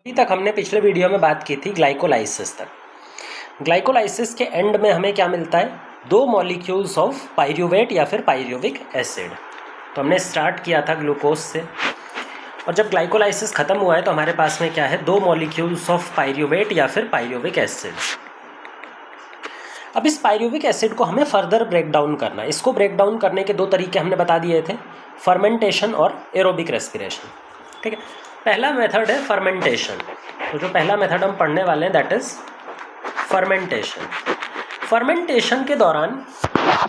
अभी तक हमने पिछले वीडियो में बात की थी ग्लाइकोलाइसिस तक। ग्लाइकोलाइसिस के एंड में हमें क्या मिलता है? 2 मॉलिक्यूल्स ऑफ पायरुवेट या फिर पायरुविक एसिड। तो हमने स्टार्ट किया था ग्लूकोज से, और जब ग्लाइकोलाइसिस ख़त्म हुआ है तो हमारे पास में क्या है? 2 मॉलिक्यूल्स ऑफ पायरुवेट या फिर पायरुविक एसिड। अब इस पायरुविक एसिड को हमें फर्दर ब्रेक डाउन करना है। इसको ब्रेक डाउन करने के 2 तरीके हमने बता दिए थे, फर्मेंटेशन और एरोबिक रेस्पिरेशन। ठीक है, पहला मेथड है फर्मेंटेशन। तो जो पहला मेथड हम पढ़ने वाले हैं दैट इज़ फर्मेंटेशन। फर्मेंटेशन के दौरान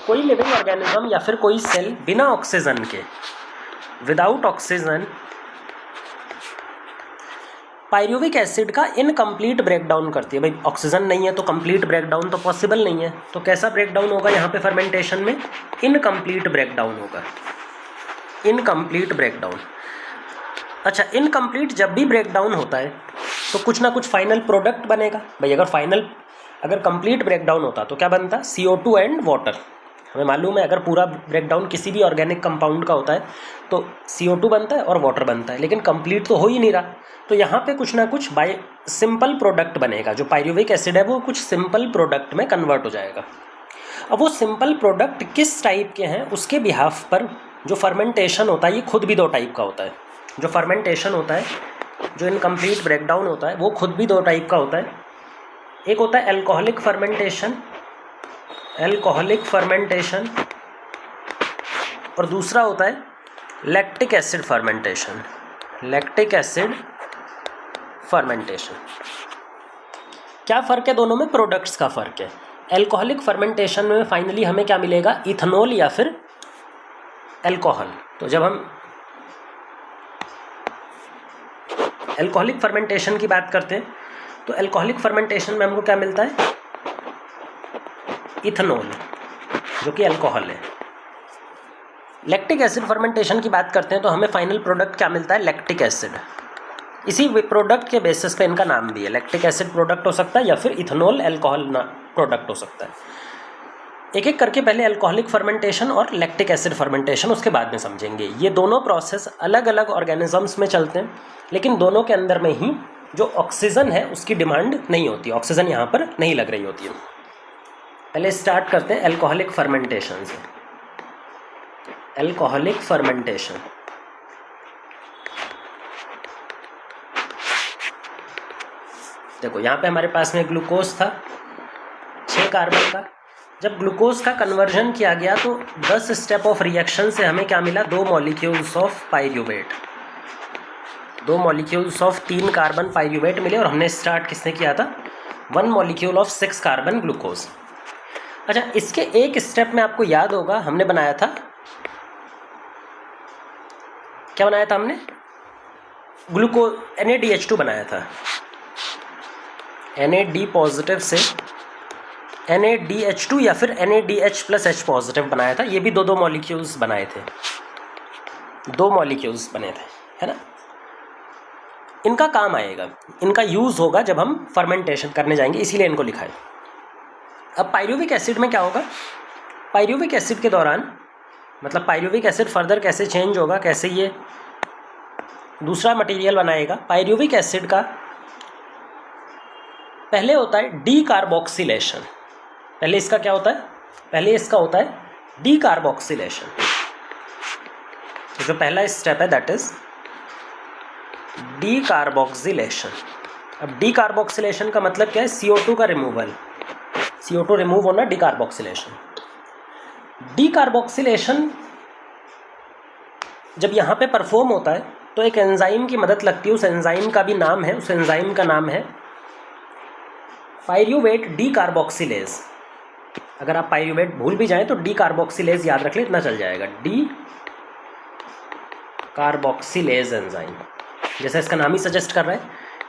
कोई लिविंग ऑर्गेनिज्म या फिर कोई सेल बिना ऑक्सीजन के, विदाउट ऑक्सीजन, पायरुविक एसिड का इनकम्प्लीट ब्रेकडाउन करती है। भाई ऑक्सीजन नहीं है तो कंप्लीट ब्रेकडाउन तो पॉसिबल नहीं है। तो कैसा ब्रेकडाउन होगा यहाँ पे फर्मेंटेशन में? इनकम्प्लीट ब्रेकडाउन होगा, इनकम्प्लीट ब्रेकडाउन। अच्छा, इनकम्प्लीट जब भी ब्रेकडाउन होता है तो कुछ ना कुछ फाइनल प्रोडक्ट बनेगा। भाई अगर कंप्लीट ब्रेकडाउन होता तो क्या बनता? CO2 and water. हमें मालूम है अगर पूरा ब्रेकडाउन किसी भी ऑर्गेनिक कंपाउंड का होता है तो CO2 बनता है और वाटर बनता है, लेकिन कंप्लीट तो हो ही नहीं रहा। तो यहाँ पे कुछ ना कुछ बाय सिंपल प्रोडक्ट बनेगा। जो पायरुविक एसिड है वो कुछ सिंपल प्रोडक्ट में कन्वर्ट हो जाएगा। अब वो सिंपल प्रोडक्ट किस टाइप के हैं उसके बिहाफ पर जो फर्मेंटेशन होता है, ये खुद भी 2 टाइप का होता है। जो फर्मेंटेशन होता है, जो इनकम्प्लीट ब्रेकडाउन होता है, वो खुद भी 2 टाइप का होता है। एक होता है एल्कोहलिक फर्मेंटेशन, एल्कोहलिक फर्मेंटेशन, और दूसरा होता है lactic acid fermentation, lactic acid fermentation. क्या फ़र्क है दोनों में? प्रोडक्ट्स का फ़र्क है। एल्कोहलिक फर्मेंटेशन में फाइनली हमें क्या मिलेगा? इथेनॉल या फिर एल्कोहल। तो जब हम एल्कोहलिक फर्मेंटेशन की बात करते हैं तो एल्कोहलिक फर्मेंटेशन में हमको क्या मिलता है? इथेनॉल, जो कि अल्कोहल है। लैक्टिक एसिड फर्मेंटेशन की बात करते हैं तो हमें फाइनल प्रोडक्ट क्या मिलता है? Lactic acid. इसी प्रोडक्ट के बेसिस पे इनका नाम भी है। लैक्टिक एसिड प्रोडक्ट हो सकता है या फिर इथेनॉल अल्कोहल प्रोडक्ट हो सकता है। एक एक करके पहले अल्कोहलिक फर्मेंटेशन और लैक्टिक एसिड फर्मेंटेशन उसके बाद में समझेंगे। ये दोनों प्रोसेस अलग अलग ऑर्गेनिजम्स में चलते हैं, लेकिन दोनों के अंदर में ही जो ऑक्सीजन है उसकी डिमांड नहीं होती, ऑक्सीजन यहाँ पर नहीं लग रही होती है। पहले स्टार्ट करते हैं अल्कोहलिक फर्मेंटेशन से। अल्कोहलिक फर्मेंटेशन, देखो यहाँ पे हमारे पास में ग्लूकोज था 6 कार्बन का। जब ग्लूकोज का कन्वर्जन किया गया तो 10 स्टेप ऑफ रिएक्शन से हमें क्या मिला? 2 molecules of pyruvate, 2 molecules of 3 carbon pyruvate मिले। और हमने स्टार्ट किसने किया था? 1 मॉलिक्यूल ऑफ 6 कार्बन ग्लूकोज। अच्छा, इसके एक स्टेप में आपको याद होगा हमने बनाया था, क्या बनाया था हमने? ग्लूकोज NaDH2 बनाया था। NAD पॉजिटिव से NaDH2 या फिर NaDH+H पॉजिटिव बनाया था। ये भी 2 मॉलिक्यूल्स बनाए थे, 2 मॉलिक्यूल्स बने थे, है ना। इनका काम आएगा, इनका यूज़ होगा जब हम फर्मेंटेशन करने जाएंगे, इसीलिए इनको लिखा है। अब पायरुविक एसिड में क्या होगा? पायरुविक एसिड के दौरान, मतलब पायरुविक एसिड फर्दर कैसे चेंज होगा, कैसे ये दूसरा मटेरियल बनाएगा। पायरुविक एसिड का पहले होता है डीकार्बोक्सिलेशन। पहले इसका क्या होता है? पहले इसका होता है डीकार्बोक्सिलेशन। तो जो पहला स्टेप है दैट इज डीकार्बोक्सिलेशन। अब डीकार्बोक्सिलेशन का मतलब क्या है? CO2 का रिमूवल, CO2 रिमूव होना, डीकार्बोक्सिलेशन। डीकार्बोक्सिलेशन जब यहाँ पे परफॉर्म होता है तो एक एंजाइम की मदद लगती है। उस एंजाइम का भी नाम है, उस एंजाइम का नाम है पायरुवेट डीकार्बोक्सिलेज। अगर आप पायरुवेट भूल भी जाएं तो डीकार्बोक्सिलेज याद रख ले, इतना चल जाएगा। डीकार्बोक्सिलेज एंजाइम, जैसे इसका नाम ही सजेस्ट कर रहा है,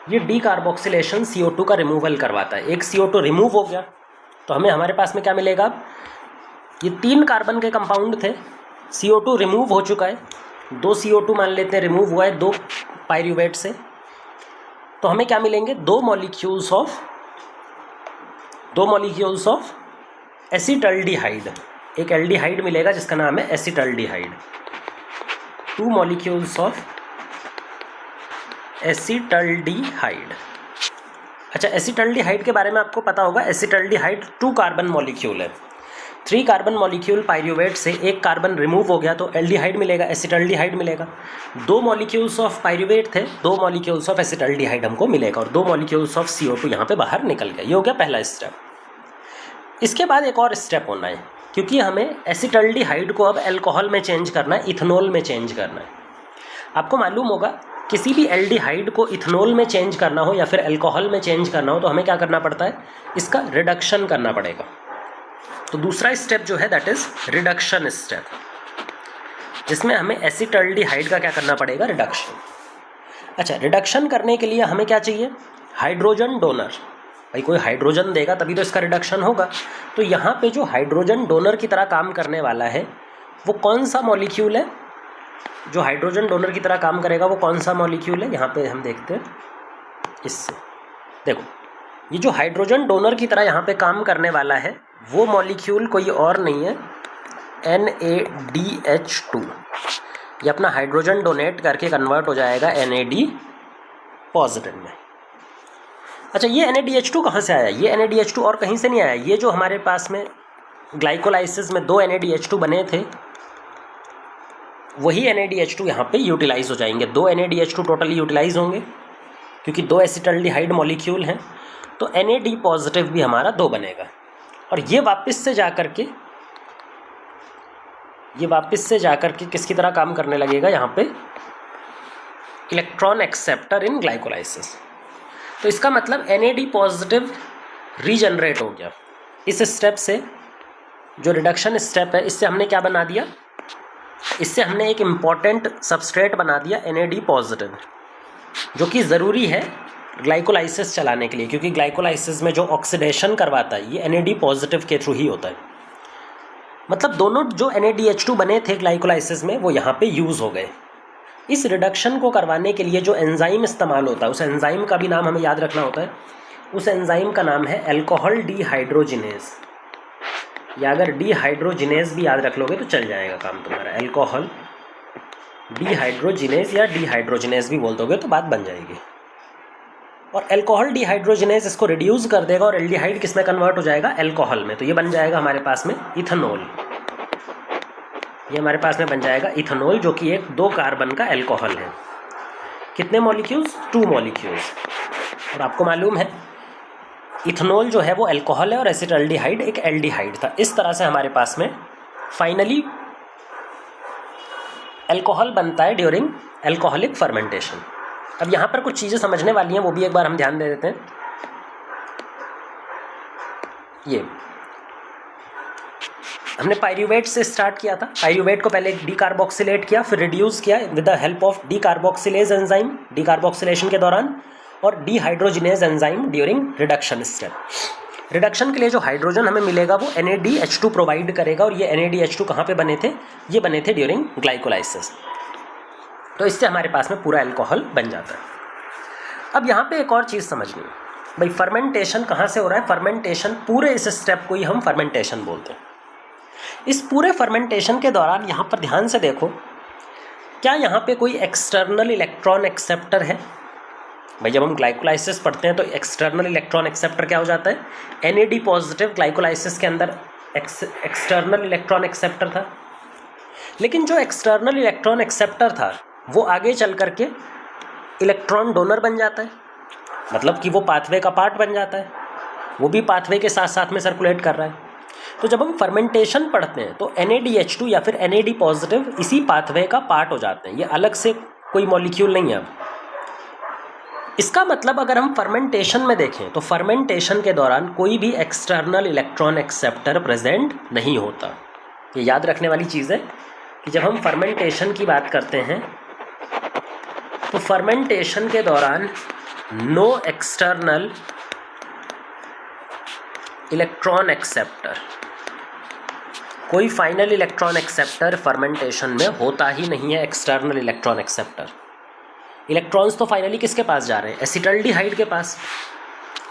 ये डीकार्बोक्सिलेशन CO2 का रिमूवल करवाता है। एक CO2 रिमूव हो गया तो हमारे पास में क्या मिलेगा? ये 3 कार्बन के कंपाउंड थे, CO2 रिमूव हो चुका है, 2 CO2 मान लेते हैं रिमूव हुआ है 2 पायरुवेट से। तो हमें क्या मिलेंगे? 2 मॉलिक्यूल्स ऑफ एसिटल्डिहाइड। एक एल्डिहाइड मिलेगा जिसका नाम है एसिटल्डिहाइड। 2 molecules of acetaldehyde. अच्छा, एसिटल्डिहाइड के बारे में आपको पता होगा, एसिटल्डिहाइड 2 कार्बन मॉलिक्यूल है। 3 कार्बन मॉलिक्यूल पायरुवेट से एक कार्बन रिमूव हो गया तो एल्डिहाइड मिलेगा, एसिटल्डिहाइड मिलेगा। 2 मॉलिक्यूल्स ऑफ पायरुवेट थे, 2 मॉलिक्यूल्स ऑफ एसिटल्डिहाइड हमको मिलेगा और 2 मॉलिक्यूल्स ऑफ CO2 यहाँ पे बाहर निकल गया। ये हो गया पहला स्टेप। इसके बाद एक और स्टेप होना है, क्योंकि हमें एसिटल्डिहाइड को अब अल्कोहल में चेंज करना है, इथेनॉल में चेंज करना है। आपको मालूम होगा किसी भी एल्डिहाइड को इथेनॉल में चेंज करना हो या फिर अल्कोहल में चेंज करना हो तो हमें क्या करना पड़ता है, इसका रिडक्शन करना पड़ेगा। तो दूसरा स्टेप जो है दैट इज रिडक्शन स्टेप, जिसमें हमें एसिटल्डिहाइड का क्या करना पड़ेगा, रिडक्शन। अच्छा, रिडक्शन करने के लिए हमें क्या चाहिए, हाइड्रोजन डोनर। भाई कोई हाइड्रोजन देगा तभी तो इसका रिडक्शन होगा। तो यहाँ पे जो हाइड्रोजन डोनर की तरह काम करने वाला है वो कौन सा मॉलिक्यूल है, जो हाइड्रोजन डोनर की तरह काम करेगा वो कौन सा मॉलिक्यूल है, यहाँ पे हम देखते हैं इससे। देखो, ये जो हाइड्रोजन डोनर की तरह यहाँ पे काम करने वाला है वो मॉलिक्यूल कोई और नहीं है, NaDH2। ये अपना हाइड्रोजन डोनेट करके कन्वर्ट हो जाएगा NAD पॉजिटिव में। अच्छा, ये NaDH2 कहाँ से आया, ये NaDH2 और कहीं से नहीं आया। ये जो हमारे पास में ग्लाइकोलाइसिस में 2 NaDH2 बने थे वही NaDH2 यहाँ पे यूटिलाइज हो जाएंगे। 2 NaDH2 टोटली यूटिलाइज होंगे क्योंकि 2 एसिटल्डिहाइड मॉलिक्यूल हैं, तो NAD पॉजिटिव भी हमारा 2 बनेगा। और ये वापस से जाकर के किसकी तरह काम करने लगेगा, यहाँ पे इलेक्ट्रॉन एक्सेप्टर इन ग्लाइकोलाइसिस। तो इसका मतलब NAD पॉजिटिव रीजनरेट हो गया। इस स्टेप से, जो रिडक्शन स्टेप है, इससे हमने क्या बना दिया, इससे हमने एक इम्पॉर्टेंट सबस्ट्रेट बना दिया NAD पॉजिटिव, जो कि ज़रूरी है ग्लाइकोलाइसिस चलाने के लिए, क्योंकि ग्लाइकोलाइसिस में जो ऑक्सीडेशन करवाता है ये NAD पॉजिटिव के थ्रू ही होता है। मतलब दोनों जो NaDH2 बने थे ग्लाइकोलाइसिस में वो यहाँ पे यूज़ हो गए। इस रिडक्शन को करवाने के लिए जो एंजाइम इस्तेमाल होता है, उस एंजाइम का भी नाम हमें याद रखना होता है। उस एंजाइम का नाम है अल्कोहल डीहाइड्रोजिनेज, या अगर डीहाइड्रोजिनेज भी याद रख लोगे तो चल जाएगा काम तुम्हारा। अल्कोहल डीहाइड्रोजिनेज या डीहाइड्रोजिनेज भी बोल दोगे तो बात बन जाएगी। और अल्कोहल डीहाइड्रोजिनेज इसको रिड्यूस कर देगा और एल्डिहाइड किस में कन्वर्ट हो जाएगा, अल्कोहल में। तो ये बन जाएगा हमारे पास में इथेनॉल। ये हमारे पास में बन जाएगा इथेनॉल, जो कि एक 2 कार्बन का अल्कोहल है। कितने मॉलिक्यूल्स, 2 मॉलिक्यूल्स। और आपको मालूम है इथेनॉल जो है वो अल्कोहल है और एसिटल्डिहाइड एक एल्डिहाइड था। इस तरह से हमारे पास में फाइनली अल्कोहल बनता है ड्यूरिंग अल्कोहलिक फर्मेंटेशन। अब यहाँ पर कुछ चीज़ें समझने वाली हैं, वो भी एक बार हम ध्यान दे देते हैं। ये हमने पायरुवेट से स्टार्ट किया था। पायरुवेट को पहले डीकार्बोक्सिलेट किया, फिर रिड्यूस किया with the help of decarboxylase enzyme decarboxylation के दौरान, और dehydrogenase enzyme during reduction step. Reduction के लिए जो हाइड्रोजन हमें मिलेगा वो NaDH2 प्रोवाइड करेगा, और ये NaDH2 कहाँ पे बने थे, ये बने थे ड्यूरिंग ग्लाइकोलाइसिस। तो इससे हमारे पास में पूरा अल्कोहल बन जाता है। अब यहाँ पे एक और चीज़ समझनी है भाई, फर्मेंटेशन कहाँ से हो रहा है। फर्मेंटेशन, पूरे इस स्टेप को ही हम फर्मेंटेशन बोलते हैं। इस पूरे फर्मेंटेशन के दौरान यहाँ पर ध्यान से देखो, क्या यहाँ पे कोई एक्सटर्नल इलेक्ट्रॉन एक्सेप्टर है। भाई जब हम ग्लाइकोलाइसिस पढ़ते हैं तो एक्सटर्नल इलेक्ट्रॉन एक्सेप्टर क्या हो जाता है, NAD पॉजिटिव ग्लाइकोलाइसिस के अंदर एक्सटर्नल इलेक्ट्रॉन एक्सेप्टर था। लेकिन जो एक्सटर्नल इलेक्ट्रॉन एक्सेप्टर था वो आगे चल करके इलेक्ट्रॉन डोनर बन जाता है, मतलब कि वो पाथवे का पार्ट बन जाता है, वो भी पाथवे के साथ साथ में सर्कुलेट कर रहा है। तो जब हम फर्मेंटेशन पढ़ते हैं तो NaDH2 या फिर NAD पॉजिटिव इसी पाथवे का पार्ट हो जाते हैं, ये अलग से कोई मॉलिक्यूल नहीं है। अब इसका मतलब अगर हम फर्मेंटेशन में देखें तो फर्मेंटेशन के दौरान कोई भी एक्सटर्नल इलेक्ट्रॉन एक्सेप्टर प्रेजेंट नहीं होता। ये याद रखने वाली चीज़ है कि जब हम फर्मेंटेशन की बात करते हैं तो फर्मेंटेशन के दौरान नो एक्सटर्नल इलेक्ट्रॉन एक्सेप्टर, कोई फाइनल इलेक्ट्रॉन एक्सेप्टर फर्मेंटेशन में होता ही नहीं है। एक्सटर्नल इलेक्ट्रॉन एक्सेप्टर, इलेक्ट्रॉन्स तो फाइनली किसके पास जा रहे हैं, एसिटल्डिहाइड के पास,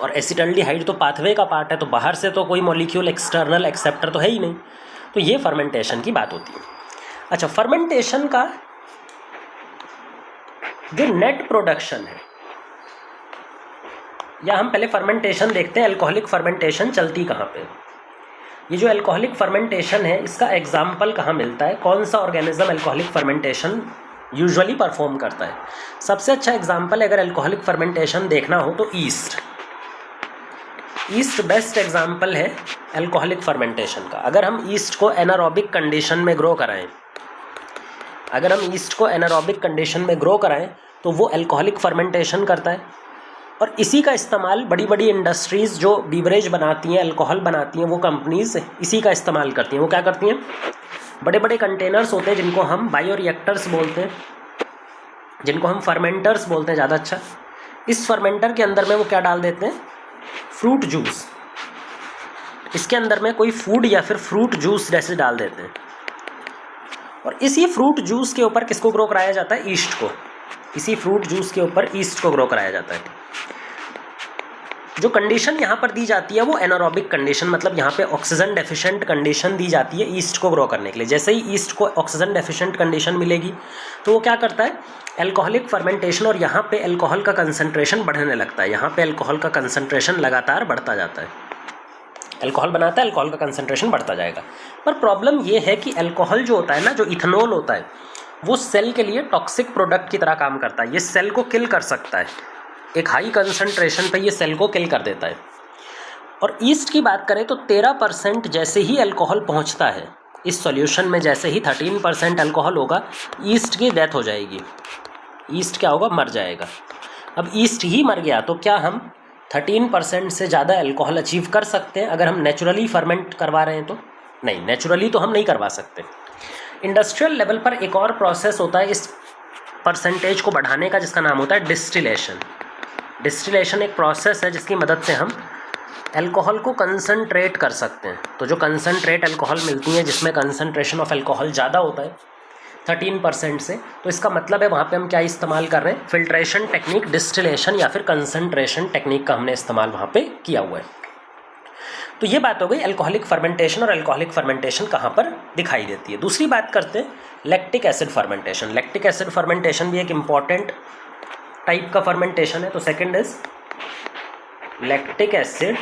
और एसिटल्डिहाइड तो पाथवे का पार्ट है, तो बाहर से तो कोई मॉलिक्यूल एक्सटर्नल एक्सेप्टर तो है ही नहीं। तो ये फर्मेंटेशन की बात होती है। अच्छा, फर्मेंटेशन का जो नेट प्रोडक्शन है या हम पहले फर्मेंटेशन देखते हैं, अल्कोहलिक फर्मेंटेशन चलती कहाँ पे। ये जो अल्कोहलिक फर्मेंटेशन है इसका एग्जाम्पल कहाँ मिलता है, कौन सा organism alcoholic fermentation usually perform करता है। सबसे अच्छा एग्जाम्पल अगर अल्कोहलिक फर्मेंटेशन देखना हो तो ईस्ट बेस्ट एग्जाम्पल है अल्कोहलिक फर्मेंटेशन का। अगर हम ईस्ट को एनारोबिक कंडीशन में ग्रो कराएं, तो वो अल्कोहलिक फर्मेंटेशन करता है। और इसी का इस्तेमाल बड़ी बड़ी इंडस्ट्रीज़ जो बीवरेज बनाती हैं, अल्कोहल बनाती हैं, वो कंपनीज इसी का इस्तेमाल करती हैं। वो क्या करती हैं, बड़े बड़े कंटेनर्स होते हैं जिनको हम बायोरिएक्टर्स बोलते हैं, जिनको हम फर्मेंटर्स बोलते हैं ज़्यादा अच्छा। इस फर्मेंटर के अंदर में वो क्या डाल देते हैं, फ्रूट जूस। इसके अंदर में कोई फूड या फिर फ्रूट जूस जैसे डाल देते हैं। और इसी फ्रूट जूस के ऊपर किसको ग्रो कराया जाता है, ईस्ट को। इसी फ्रूट जूस के ऊपर ईस्ट को ग्रो कराया जाता है। जो कंडीशन यहाँ पर दी जाती है वो एनारोबिक कंडीशन, मतलब यहाँ पे ऑक्सीजन डेफिशिएंट कंडीशन दी जाती है ईस्ट को ग्रो करने के लिए। जैसे ही ईस्ट को ऑक्सीजन डेफिशिएंट कंडीशन मिलेगी तो वो क्या करता है, अल्कोहलिक फर्मेंटेशन, और यहाँ पे अल्कोहल का कंसंट्रेशन बढ़ने लगता है। यहाँ पे अल्कोहल का कंसंट्रेशन लगातार बढ़ता जाता है। अल्कोहल बनाता है, अल्कोहल का कंसंट्रेशन बढ़ता जाएगा। पर प्रॉब्लम ये है कि अल्कोहल जो होता है ना, जो इथेनॉल होता है, वो सेल के लिए टॉक्सिक प्रोडक्ट की तरह काम करता है। ये सेल को किल कर सकता है, एक हाई कंसंट्रेशन पे ये सेल को किल कर देता है। और ईस्ट की बात करें तो 13% जैसे ही अल्कोहल पहुंचता है इस सॉल्यूशन में, जैसे ही 13% अल्कोहल होगा, ईस्ट की डेथ हो जाएगी। ईस्ट क्या होगा, मर जाएगा। अब ईस्ट ही मर गया तो क्या हम 13% से ज़्यादा अल्कोहल अचीव कर सकते हैं अगर हम नेचुरली फर्मेंट करवा रहे हैं तो? नहीं, नेचुरली तो हम नहीं करवा सकते। इंडस्ट्रियल लेवल पर एक और प्रोसेस होता है इस परसेंटेज को बढ़ाने का, जिसका नाम होता है डिस्टिलेशन। डिस्टिलेशन एक प्रोसेस है जिसकी मदद से हम अल्कोहल को कंसंट्रेट कर सकते हैं। तो जो कंसंट्रेट अल्कोहल मिलती है, जिसमें कंसंट्रेशन ऑफ अल्कोहल ज़्यादा होता है 13% से, तो इसका मतलब है वहाँ पे हम क्या इस्तेमाल कर रहे हैं, फिल्ट्रेशन टेक्निक, डिस्टिलेशन या फिर कंसंट्रेशन टेक्निक का हमने इस्तेमाल वहाँ पे किया हुआ है। तो ये बात हो गई अल्कोहलिक फर्मेंटेशन, और अल्कोहलिक फर्मेंटेशन कहाँ पर दिखाई देती है। दूसरी बात करते हैं lactic acid fermentation. Lactic acid fermentation भी एक इम्पॉर्टेंट टाइप का फर्मेंटेशन है। तो second is lactic acid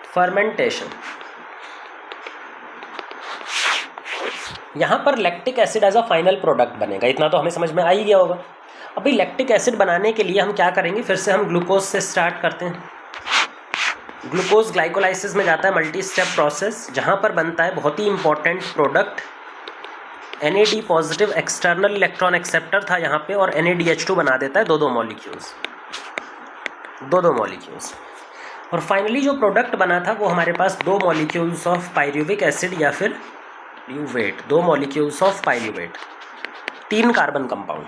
fermentation. यहाँ पर lactic acid as a final product बनेगा, इतना तो हमें समझ में आ ही गया होगा। अभी लैक्टिक एसिड बनाने के लिए हम क्या करेंगे, फिर से हम ग्लूकोज से स्टार्ट करते हैं। ग्लूकोज ग्लाइकोलाइसिस में जाता है, मल्टी स्टेप प्रोसेस, जहाँ पर बनता है बहुत ही important product NAD positive external electron acceptor था यहाँ पे, और NADH2 बना देता है दो मॉलिक्यूल्स। और फाइनली जो प्रोडक्ट बना था वो हमारे पास 2 मॉलिक्यूल्स ऑफ पायरुविक एसिड या फिर ल्यूवेट, 2 molecules of pyruvate, 3 carbon compound.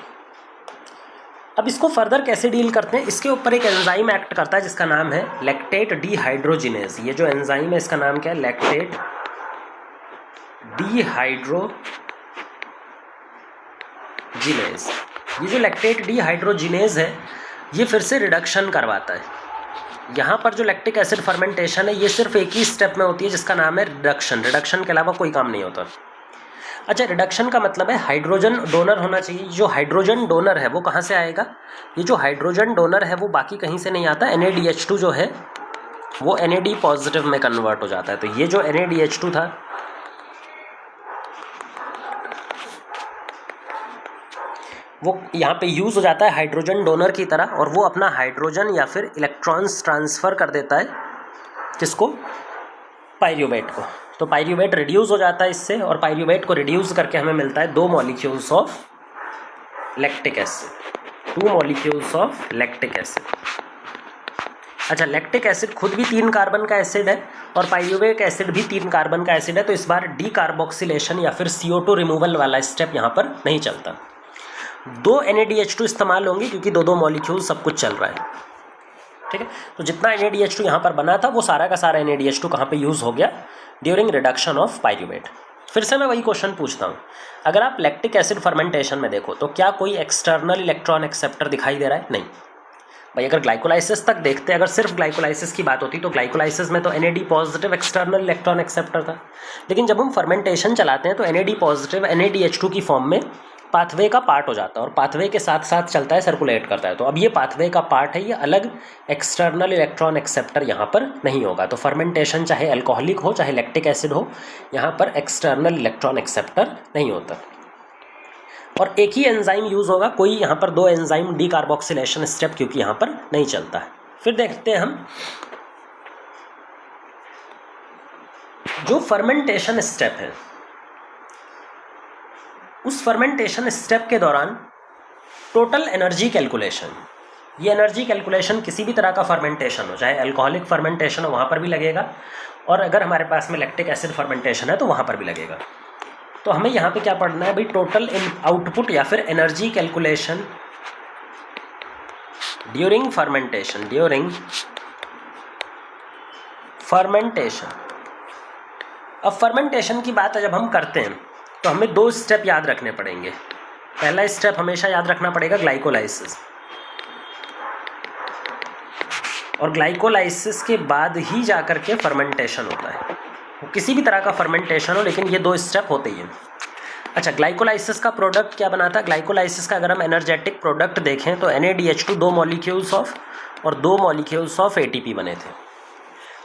अब इसको फर्दर कैसे डील करते हैं, इसके ऊपर एक एंजाइम एक्ट करता है जिसका नाम है लैक्टेट डिहाइड्रोजिनेज। ये जो एंजाइम है इसका नाम क्या है, लैक्टेट डिहाइड्रोजिनेज। ये जो लैक्टेट डिहाइड्रोजिनेज है ये फिर से रिडक्शन करवाता है। यहाँ पर जो लैक्टिक एसिड फर्मेंटेशन है ये सिर्फ एक ही स्टेप में होती है जिसका नाम है रिडक्शन। रिडक्शन के अलावा कोई काम नहीं होता। अच्छा, रिडक्शन का मतलब है हाइड्रोजन डोनर होना चाहिए। जो हाइड्रोजन डोनर है वो कहाँ से आएगा, ये जो हाइड्रोजन डोनर है वो बाकी कहीं से नहीं आता। NADH2 जो है वो NAD पॉजिटिव में कन्वर्ट हो जाता है। तो ये जो NADH2 था वो यहाँ पे यूज़ हो जाता है हाइड्रोजन डोनर की तरह, और वो अपना हाइड्रोजन या फिर इलेक्ट्रॉन्स ट्रांसफ़र कर देता है किसको, पायरुवेट को। तो पायरुवेट रिड्यूस हो जाता है इससे, और पायरुवेट को रिड्यूस करके हमें मिलता है 2 molecules of lactic acid, 2 molecules of lactic acid. अच्छा, लैक्टिक एसिड खुद भी 3 कार्बन का एसिड है और पायरुविक एसिड भी 3 कार्बन का एसिड है। तो इस बार डीकार्बोक्सिलेशन या फिर CO2 रिमूवल वाला स्टेप यहाँ पर नहीं चलता। 2 NADH2 इस्तेमाल होंगे क्योंकि 2 मॉलिक्यूल सब कुछ चल रहा है। ठीक है, तो जितना NADH2 यहाँ पर बना था वो सारा का सारा NADH2 कहाँ पे यूज़ हो गया, ड्यूरिंग रिडक्शन ऑफ पायरुवेट। फिर से मैं वही क्वेश्चन पूछता हूँ, अगर आप लैक्टिक एसिड फर्मेंटेशन में देखो तो क्या कोई एक्सटर्नल इलेक्ट्रॉन एक्सेप्टर दिखाई दे रहा है? नहीं भाई। अगर ग्लाइकोलाइसिस तक देखते, अगर सिर्फ ग्लाइकोलाइसिस की बात होती तो ग्लाइकोलाइसिस में तो NAD positive external electron acceptor था। लेकिन जब हम फर्मेंटेशन चलाते हैं तो NAD पॉजिटिव NADH2 की फॉर्म में पाथवे का पार्ट हो जाता है और पाथवे के साथ साथ चलता है, सर्कुलेट करता है। तो अब ये पाथवे का पार्ट है, ये अलग एक्सटर्नल इलेक्ट्रॉन एक्सेप्टर यहाँ पर नहीं होगा। तो फर्मेंटेशन चाहे अल्कोहलिक हो चाहे लैक्टिक एसिड हो, यहाँ पर एक्सटर्नल इलेक्ट्रॉन एक्सेप्टर नहीं होता और एक ही एंजाइम यूज़ होगा। कोई यहाँ पर दो एंजाइम डीकार्बोक्सिलेशन स्टेप क्योंकि यहाँ पर नहीं चलता है। फिर देखते हैं हम जो फर्मेंटेशन स्टेप है, उस फर्मेंटेशन स्टेप के दौरान टोटल एनर्जी कैलकुलेशन, ये एनर्जी कैलकुलेशन किसी भी तरह का फर्मेंटेशन हो, चाहे अल्कोहलिक फर्मेंटेशन हो वहाँ पर भी लगेगा और अगर हमारे पास में लैक्टिक एसिड फर्मेंटेशन है तो वहाँ पर भी लगेगा। तो हमें यहाँ पे क्या पढ़ना है भाई, टोटल आउटपुट या फिर energy calculation during fermentation, during fermentation. अब फर्मेंटेशन की बात जब हम करते हैं तो हमें दो स्टेप याद रखने पड़ेंगे। पहला स्टेप हमेशा याद रखना पड़ेगा ग्लाइकोलाइसिस, और ग्लाइकोलाइसिस के बाद ही जाकर के फर्मेंटेशन होता है। वो किसी भी तरह का फर्मेंटेशन हो, लेकिन ये दो स्टेप होते ही हैं। अच्छा, ग्लाइकोलाइसिस का प्रोडक्ट क्या बनाता है? ग्लाइकोलाइसिस का अगर हम एनर्जेटिक प्रोडक्ट देखें तो NADH2 2 मॉलिक्यूल्स ऑफ और 2 मॉलिक्यूल्स ऑफ ATP बने थे।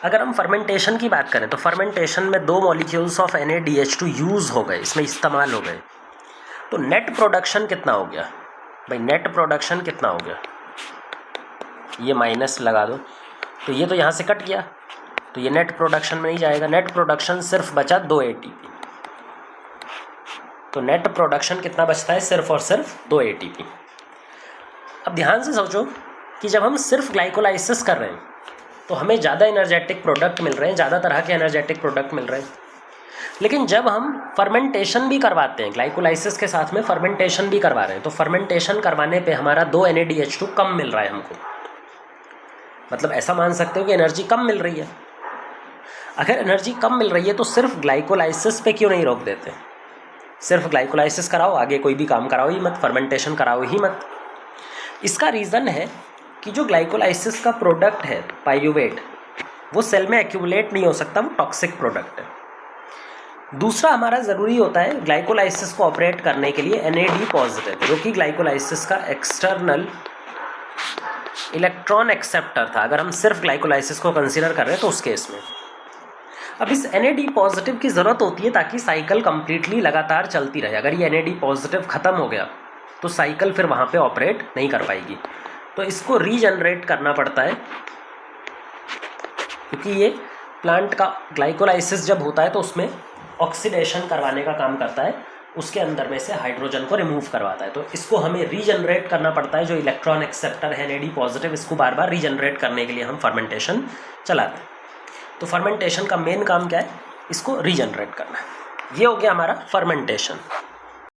अगर हम फर्मेंटेशन की बात करें तो फर्मेंटेशन में 2 मॉलिक्यूल्स ऑफ NADH2 यूज़ हो गए, इसमें इस्तेमाल हो गए। तो नेट प्रोडक्शन कितना हो गया भाई? नेट प्रोडक्शन कितना हो गया? ये माइनस लगा दो, तो ये तो यहाँ से कट गया, तो ये नेट प्रोडक्शन में नहीं जाएगा। नेट प्रोडक्शन सिर्फ बचा 2 ATP। तो नेट प्रोडक्शन कितना बचता है? सिर्फ और सिर्फ 2 ATP। अब ध्यान से सोचो कि जब हम सिर्फ ग्लाइकोलाइसिस कर रहे हैं तो हमें ज़्यादा एनर्जेटिक प्रोडक्ट मिल रहे हैं, ज़्यादा तरह के एनर्जेटिक प्रोडक्ट मिल रहे हैं। लेकिन जब हम फर्मेंटेशन भी करवाते हैं, ग्लाइकोलाइसिस के साथ में फर्मेंटेशन भी करवा रहे हैं, तो फर्मेंटेशन करवाने पे हमारा 2 NADH2 कम मिल रहा है हमको। मतलब ऐसा मान सकते हो कि एनर्जी कम मिल रही है। अगर एनर्जी कम मिल रही है तो सिर्फ ग्लाइकोलाइसिस पे क्यों नहीं रोक देते? सिर्फ ग्लाइकोलाइसिस कराओ, आगे कोई भी काम कराओ ही मत, फर्मेंटेशन कराओ ही मत। इसका रीज़न है कि जो ग्लाइकोलाइसिस का प्रोडक्ट है पाइरूवेट, वो सेल में एक्यूमुलेट नहीं हो सकता, वो टॉक्सिक प्रोडक्ट है। दूसरा हमारा ज़रूरी होता है ग्लाइकोलाइसिस को ऑपरेट करने के लिए NAD पॉजिटिव, जो कि ग्लाइकोलाइसिस का एक्सटर्नल इलेक्ट्रॉन एक्सेप्टर था। अगर हम सिर्फ ग्लाइकोलाइसिस को कंसीडर कर रहे हैं तो उस केस में अब इस NAD पॉजिटिव की ज़रूरत होती है ताकि साइकिल कंप्लीटली लगातार चलती रहे। अगर ये NAD पॉजिटिव ख़त्म हो गया तो साइकिल फिर वहाँ पे ऑपरेट नहीं कर पाएगी, तो इसको रीजनरेट करना पड़ता है। क्योंकि ये प्लांट का ग्लाइकोलाइसिस जब होता है तो उसमें ऑक्सीडेशन करवाने का काम करता है, उसके अंदर में से हाइड्रोजन को रिमूव करवाता है। तो इसको हमें रीजनरेट करना पड़ता है। जो इलेक्ट्रॉन एक्सेप्टर है NAD पॉजिटिव, इसको बार बार रीजनरेट करने के लिए हम फर्मेंटेशन चलाते हैं। तो फर्मेंटेशन का मेन काम क्या है? इसको रीजनरेट करना। ये हो गया हमारा फर्मेंटेशन।